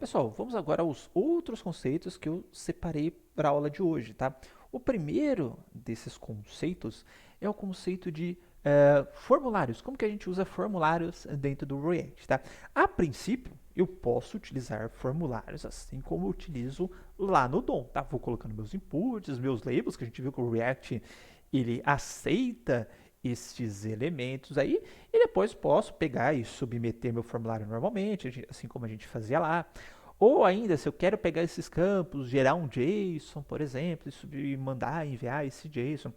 Pessoal, vamos agora aos outros conceitos que eu separei para a aula de hoje, tá? O primeiro desses conceitos é o conceito de formulários. Como que a gente usa formulários dentro do React, tá? A princípio, eu posso utilizar formulários assim como eu utilizo lá no DOM, tá? Vou colocando meus inputs, meus labels, que a gente viu que o React ele aceita estes elementos aí, e depois posso pegar e submeter meu formulário normalmente, assim como a gente fazia lá. Ou ainda, se eu quero pegar esses campos, gerar um JSON, por exemplo, e mandar, enviar esse JSON,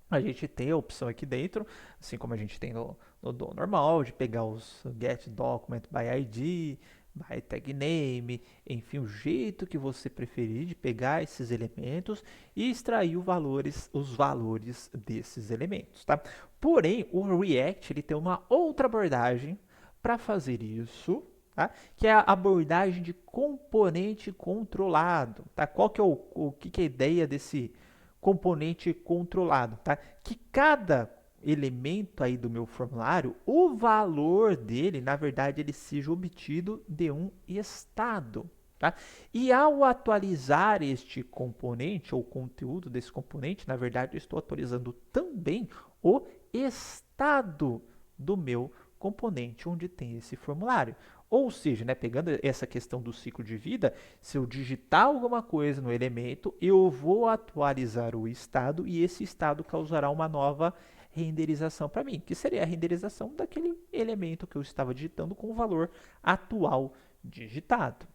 a gente tem a opção aqui dentro, assim como a gente tem no DOM normal, de pegar os get document by ID, by tag name, enfim, o jeito que você preferir de pegar esses elementos e extrair os valores desses elementos, tá? Porém, o React ele tem uma outra abordagem para fazer isso, tá? Que é a abordagem de componente controlado, tá? Qual que é o que é a ideia desse componente controlado, tá? Que cada elemento aí do meu formulário, o valor dele, na verdade, ele seja obtido de um estado, tá? E ao atualizar este componente, ou o conteúdo desse componente, na verdade, eu estou atualizando também o estado do meu componente onde tem esse formulário. Ou seja, né, pegando essa questão do ciclo de vida, se eu digitar alguma coisa no elemento, eu vou atualizar o estado e esse estado causará uma nova renderização para mim, que seria a renderização daquele elemento que eu estava digitando com o valor atual digitado.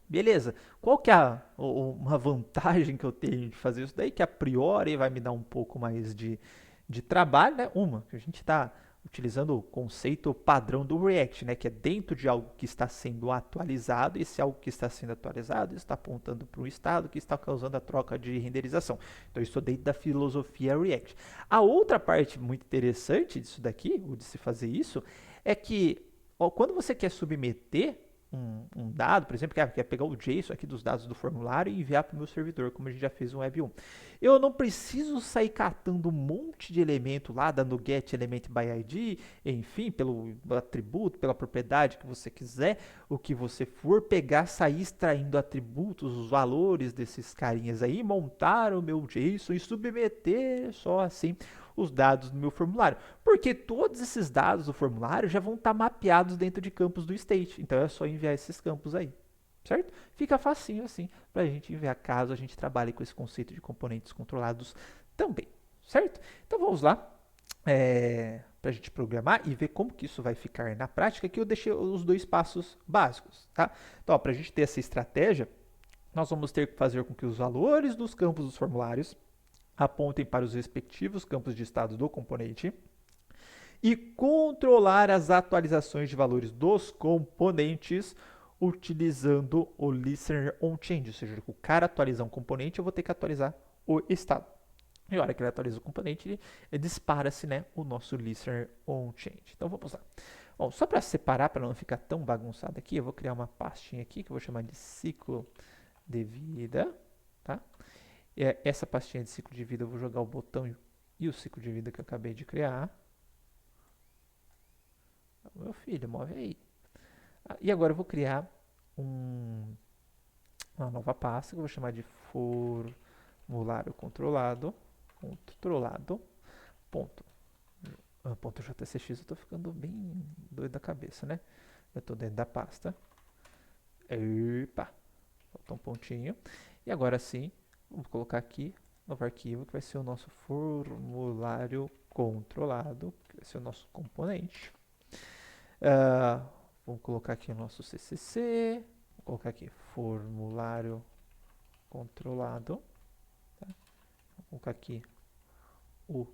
Beleza, qual que é uma vantagem que eu tenho de fazer isso daí, que a priori vai me dar um pouco mais de trabalho, né? Uma, que a gente está utilizando o conceito padrão do React, né? Que é dentro de algo que está sendo atualizado, e esse algo que está sendo atualizado está apontando para um estado que está causando a troca de renderização. Então, eu estou dentro da filosofia React. A outra parte muito interessante disso daqui, ou de se fazer isso, é que ó, quando você quer submeter um dado, por exemplo, quer pegar o JSON aqui dos dados do formulário e enviar para o meu servidor, como a gente já fez no Web 1. Eu não preciso sair catando um monte de elemento lá, dando get element by ID, enfim, pelo atributo, pela propriedade que você quiser, o que você for pegar, sair extraindo atributos, os valores desses carinhas aí, montar o meu JSON e submeter só assim os dados do meu formulário. Porque todos esses dados do formulário já vão estar mapeados dentro de campos do state. Então é só enviar esses campos aí. Certo? Fica facinho assim para a gente enviar caso a gente trabalhe com esse conceito de componentes controlados também. Certo? Então vamos lá. Para a gente programar e ver como que isso vai ficar na prática, aqui eu deixei os dois passos básicos. Tá? Então, para a gente ter essa estratégia, nós vamos ter que fazer com que os valores dos campos dos formulários apontem para os respectivos campos de estado do componente e controlar as atualizações de valores dos componentes utilizando o listener onChange, ou seja, o cara atualizar um componente, eu vou ter que atualizar o estado. E a hora que ele atualiza o componente, ele dispara-se, né, o nosso listener onChange. Então vamos lá. Bom, só para separar, para não ficar tão bagunçado aqui, eu vou criar uma pastinha aqui que eu vou chamar de ciclo de vida, tá? Essa pastinha de ciclo de vida eu vou jogar o botão e o ciclo de vida que eu acabei de criar. Meu filho, move aí. E agora eu vou criar uma nova pasta que eu vou chamar de formulário controlado. Controlado. Ponto. Ponto .jcx, eu estou ficando bem doido da cabeça, né? Eu estou dentro da pasta. Epa! Faltou um pontinho. E agora sim, vamos colocar aqui novo arquivo que vai ser o nosso formulário controlado, que vai ser o nosso componente. Vamos colocar aqui o nosso CCC, vou colocar aqui formulário controlado, tá? Vou colocar aqui o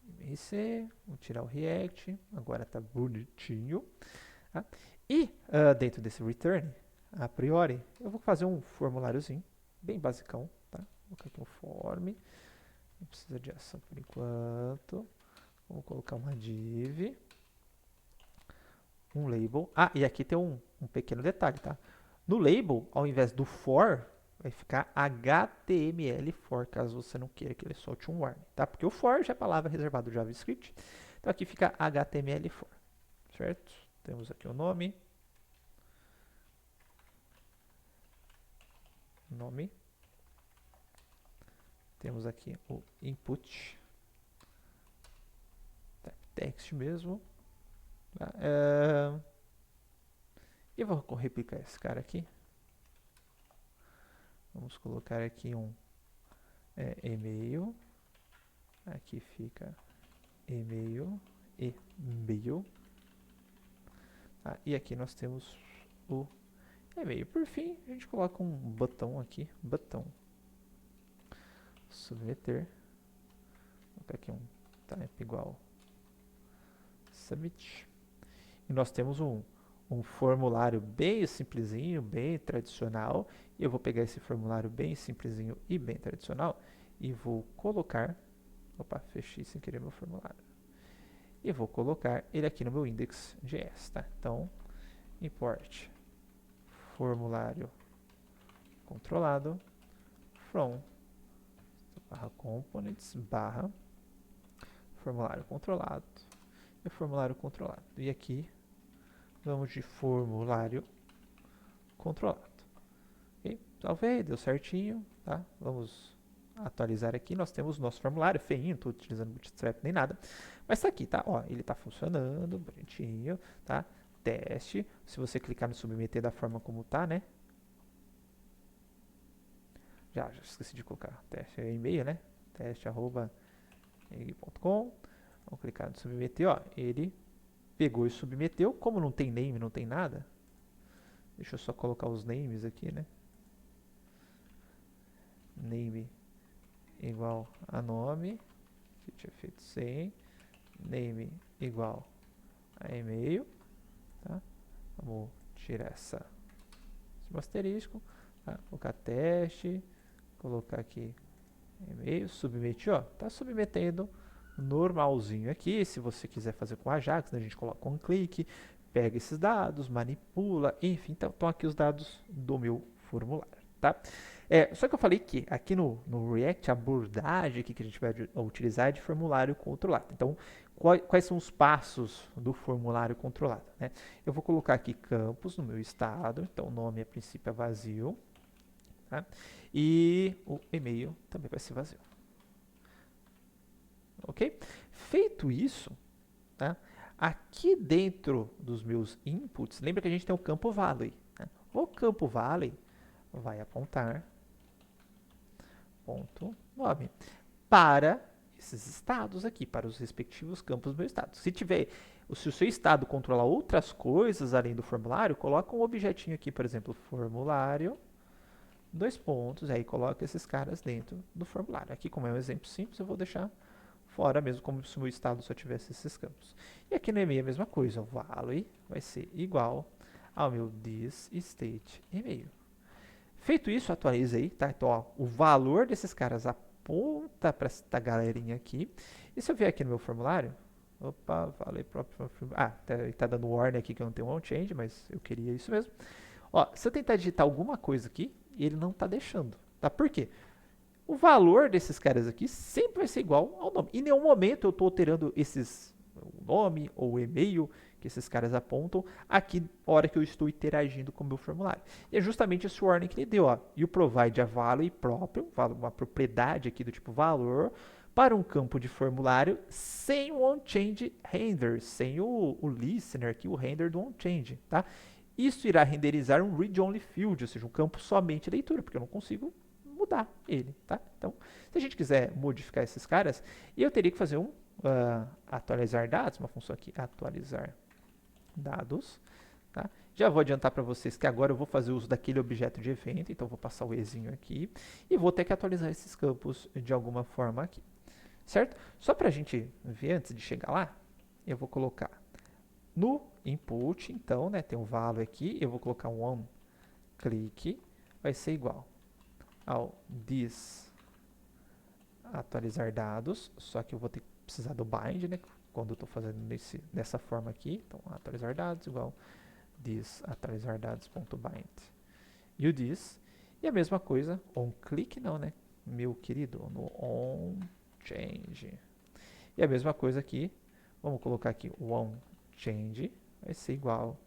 MRC, vou tirar o React, agora está bonitinho. Tá? E dentro desse return, a priori, eu vou fazer um formuláriozinho, bem basicão, tá? Vou colocar aqui um form, não precisa de ação por enquanto. Vou colocar uma div, um label. Ah, e aqui tem um pequeno detalhe, tá? No label, ao invés do for, vai ficar HTML for, caso você não queira que ele solte um warning, tá? Porque o for já é a palavra reservada do JavaScript. Então aqui fica HTML for, certo? Temos aqui o nome. nome. Temos aqui o input, text mesmo. Tá? E vou replicar esse cara aqui. Vamos colocar aqui um e-mail. Aqui fica e-mail. Tá? E aqui nós temos o e-mail. Por fim, a gente coloca um botão aqui. Botão. Submeter. Vou colocar aqui um type igual submit. E nós temos um formulário bem simplesinho, bem tradicional. E eu vou pegar esse formulário bem simplesinho e bem tradicional e vou colocar... Opa, fechei sem querer meu formulário. E vou colocar ele aqui no meu index.js, tá? Então, import formulário controlado from components formulário controlado e formulário controlado. E aqui vamos de formulário controlado. Ok? Salvei, deu certinho, tá? Vamos atualizar aqui. Nós temos o nosso formulário feinho, não estou utilizando Bootstrap nem nada, mas está aqui, tá? Ó, ele está funcionando, bonitinho, tá? Teste. Se você clicar no submeter da forma como tá, né? Já esqueci de colocar teste e-mail, né? teste@eng.com. Vamos clicar no submeter, ó. Ele pegou e submeteu. Como não tem name, não tem nada. Deixa eu só colocar os names aqui, né? Name igual a nome. Que tinha feito sem. Name igual a e-mail. Tá? Vamos tirar esse asterisco. Tá? Colocar teste. Colocar aqui e-mail. Submeter, ó. Tá submetendo normalzinho aqui. Se você quiser fazer com Ajax, né, a gente coloca um clique, pega esses dados, manipula, enfim, então estão aqui os dados do meu formulário, tá? Só que eu falei que aqui no React a abordagem aqui que a gente vai utilizar é de formulário controlado. Então, quais são os passos do formulário controlado, né? Eu vou colocar aqui campos no meu estado, então o nome a princípio é vazio, tá? E o e-mail também vai ser vazio. Ok? Feito isso, tá? Aqui dentro dos meus inputs, lembra que a gente tem o campo Valley. Né? O campo Valley vai apontar ponto nome para esses estados aqui, para os respectivos campos do meu estado. Se o seu estado controlar outras coisas além do formulário, coloca um objetinho aqui, por exemplo, formulário, dois pontos, aí coloca esses caras dentro do formulário. Aqui, como é um exemplo simples, eu vou deixar fora mesmo, como se o meu estado só tivesse esses campos. E aqui no e-mail a mesma coisa, o Valley vai ser igual ao meu thisState e-mail. Feito isso, atualizei, tá? Então, ó, o valor desses caras aponta para esta galerinha aqui. E se eu vier aqui no meu formulário, opa, Valley próprio, tá dando warning aqui que eu não tenho um change, mas eu queria isso mesmo. Ó, se eu tentar digitar alguma coisa aqui, ele não tá deixando, tá? Por quê? O valor desses caras aqui sempre vai ser igual ao nome. Em nenhum momento eu estou alterando o nome ou o e-mail que esses caras apontam aqui na hora que eu estou interagindo com o meu formulário. E é justamente esse warning que ele deu. Ó. You provide a value próprio, uma propriedade aqui do tipo valor, para um campo de formulário sem o onChange render, sem o listener aqui, o render do onChange. Tá? Isso irá renderizar um read-only field, ou seja, um campo somente leitura, porque eu não consigo mudar ele, tá? Então, se a gente quiser modificar esses caras, eu teria que fazer um atualizar dados, uma função aqui, atualizar dados, tá? Já vou adiantar para vocês que agora eu vou fazer uso daquele objeto de evento, então vou passar o ezinho aqui e vou ter que atualizar esses campos de alguma forma aqui, certo? Só para a gente ver antes de chegar lá, eu vou colocar no input, então, né, tem um value aqui, eu vou colocar um onClick, vai ser igual ao this atualizar dados, só que eu vou ter que precisar do bind, né, quando eu estou fazendo dessa forma aqui, então atualizar dados igual this atualizar dados.bind e o this, e a mesma coisa, onClick não, né, meu querido, no onChange, e a mesma coisa aqui, vamos colocar aqui o onChange, vai ser igual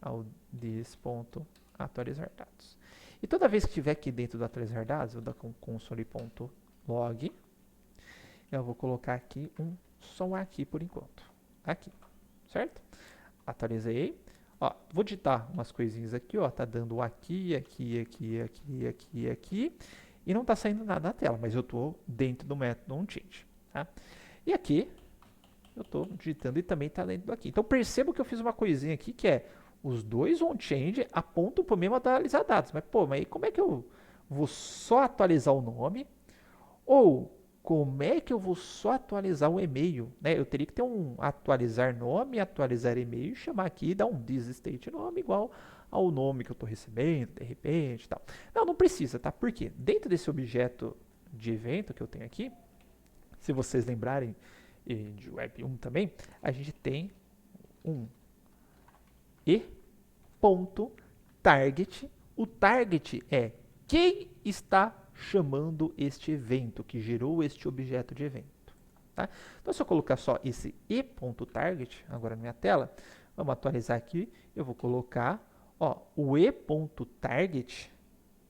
ao this.atualizar dados. E toda vez que estiver aqui dentro do atualizar dados, eu vou dar com console.log. Eu vou colocar aqui só um aqui por enquanto. Aqui, certo? Atualizei. Ó, vou digitar umas coisinhas aqui, ó. Tá dando aqui, aqui. E não tá saindo nada na tela, mas eu tô dentro do método onChange, tá? E aqui, eu tô digitando e também tá dentro aqui. Então perceba que eu fiz uma coisinha aqui que é os dois onChange apontam para o mesmo atualizar dados. Mas, pô, mas como é que eu vou só atualizar o nome? Ou como é que eu vou só atualizar o e-mail? Né? Eu teria que ter um atualizar nome, atualizar e-mail, chamar aqui e dar um thisState nome igual ao nome que eu estou recebendo, de repente, tal. Não, não precisa, tá? Por quê? Dentro desse objeto de evento que eu tenho aqui, se vocês lembrarem de Web 1 também, a gente tem um e.target. O target é quem está chamando este evento, que gerou este objeto de evento. Tá? Então, se eu colocar só esse e.target, agora na minha tela, vamos atualizar aqui, eu vou colocar o e.target,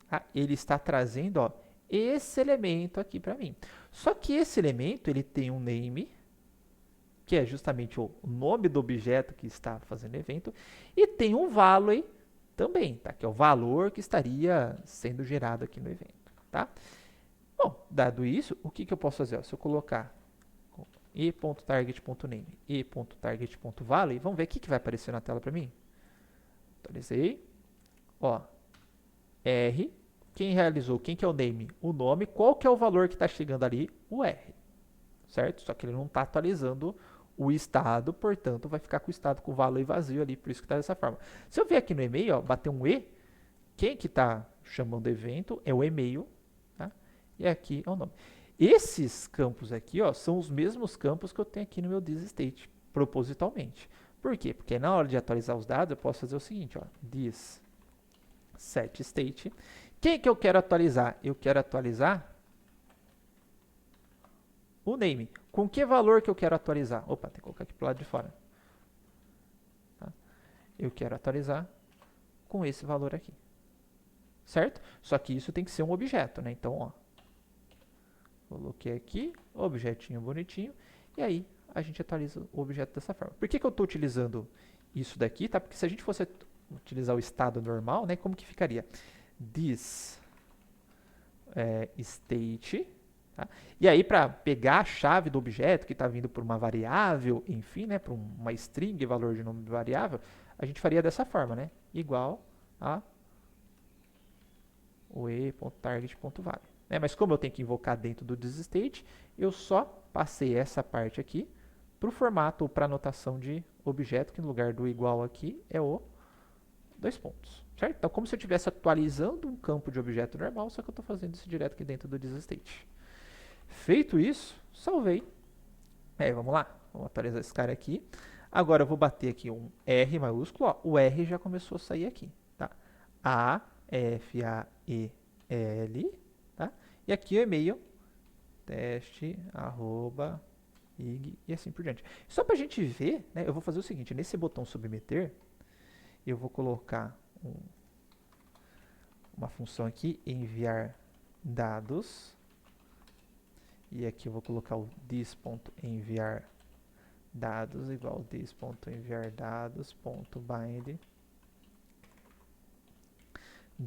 tá? Ele está trazendo esse elemento aqui para mim. Só que esse elemento ele tem um name, que é justamente o nome do objeto que está fazendo o evento, e tem um value também, tá? Que é o valor que estaria sendo gerado aqui no evento. Tá? Bom, dado isso, o que eu posso fazer? Se eu colocar e.target.name, e.target.value, vamos ver o que vai aparecer na tela para mim. Atualizei. R. Quem realizou? Quem que é o name? O nome. Qual que é o valor que está chegando ali? O R. Certo? Só que ele não está atualizando o estado, portanto, vai ficar com o estado com o value vazio ali, por isso que está dessa forma. Se eu vier aqui no e-mail, bater um E, quem que está chamando o evento é o e-mail, tá? E aqui é o nome. Esses campos aqui, são os mesmos campos que eu tenho aqui no meu thisState, propositalmente. Por quê? Porque na hora de atualizar os dados, eu posso fazer o seguinte, thisSetState. Quem que eu quero atualizar? Eu quero atualizar o name. Com que valor que eu quero atualizar? Opa, tem que colocar aqui para o lado de fora. Tá? Eu quero atualizar com esse valor aqui. Certo? Só que isso tem que ser um objeto, né? Então, coloquei aqui, objetinho bonitinho, e aí a gente atualiza o objeto dessa forma. Por que eu estou utilizando isso daqui? Tá? Porque se a gente fosse utilizar o estado normal, né? Como que ficaria? thisState. Tá? E aí, para pegar a chave do objeto que está vindo por uma variável, enfim, né? Por uma string, valor de nome de variável, a gente faria dessa forma, né? Igual a o e.target.value. Mas como eu tenho que invocar dentro do thisState, eu só passei essa parte aqui para o formato ou para a notação de objeto, que no lugar do igual aqui é o dois pontos. Certo? Então, como se eu estivesse atualizando um campo de objeto normal, só que eu estou fazendo isso direto aqui dentro do thisState. Feito isso, salvei. Vamos lá, vamos atualizar esse cara aqui. Agora eu vou bater aqui um R maiúsculo, o R já começou a sair aqui. Tá? FAEL, tá? E aqui o e-mail, teste, @ig e assim por diante. Só para a gente ver, né, eu vou fazer o seguinte, nesse botão submeter, eu vou colocar uma função aqui, enviar dados, e aqui eu vou colocar o this.enviar dados igual this.enviar dados.bind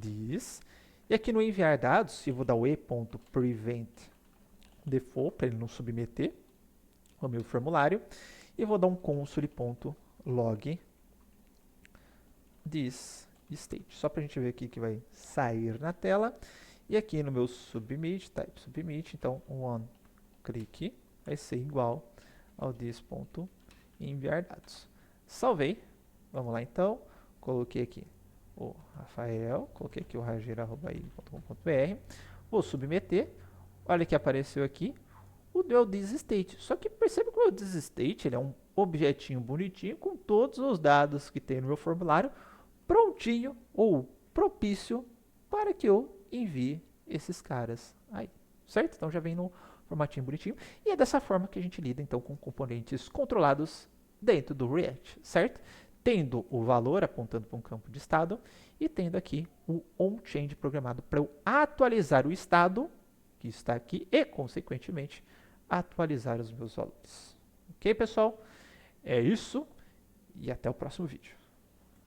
this. E aqui no enviar dados, eu vou dar o e.prevent default, para ele não submeter o meu formulário. E vou dar um console.log thisState, só para a gente ver aqui que vai sair na tela. E aqui no meu submit, type submit, então one click vai ser igual ao this.enviar dados. Salvei. Vamos lá então. Coloquei aqui o Rafael, coloquei aqui o rageira@ig.com.br, vou submeter, olha que apareceu aqui o meu thisState, só que perceba que o meu thisState ele é um objetinho bonitinho com todos os dados que tem no meu formulário prontinho ou propício para que eu envie esses caras aí, certo? Então já vem no formatinho bonitinho e é dessa forma que a gente lida então com componentes controlados dentro do React, certo? tendo o valor apontando para um campo de estado e tendo aqui o onChange programado para eu atualizar o estado, que está aqui, e, consequentemente, atualizar os meus valores. Ok, pessoal? É isso e até o próximo vídeo.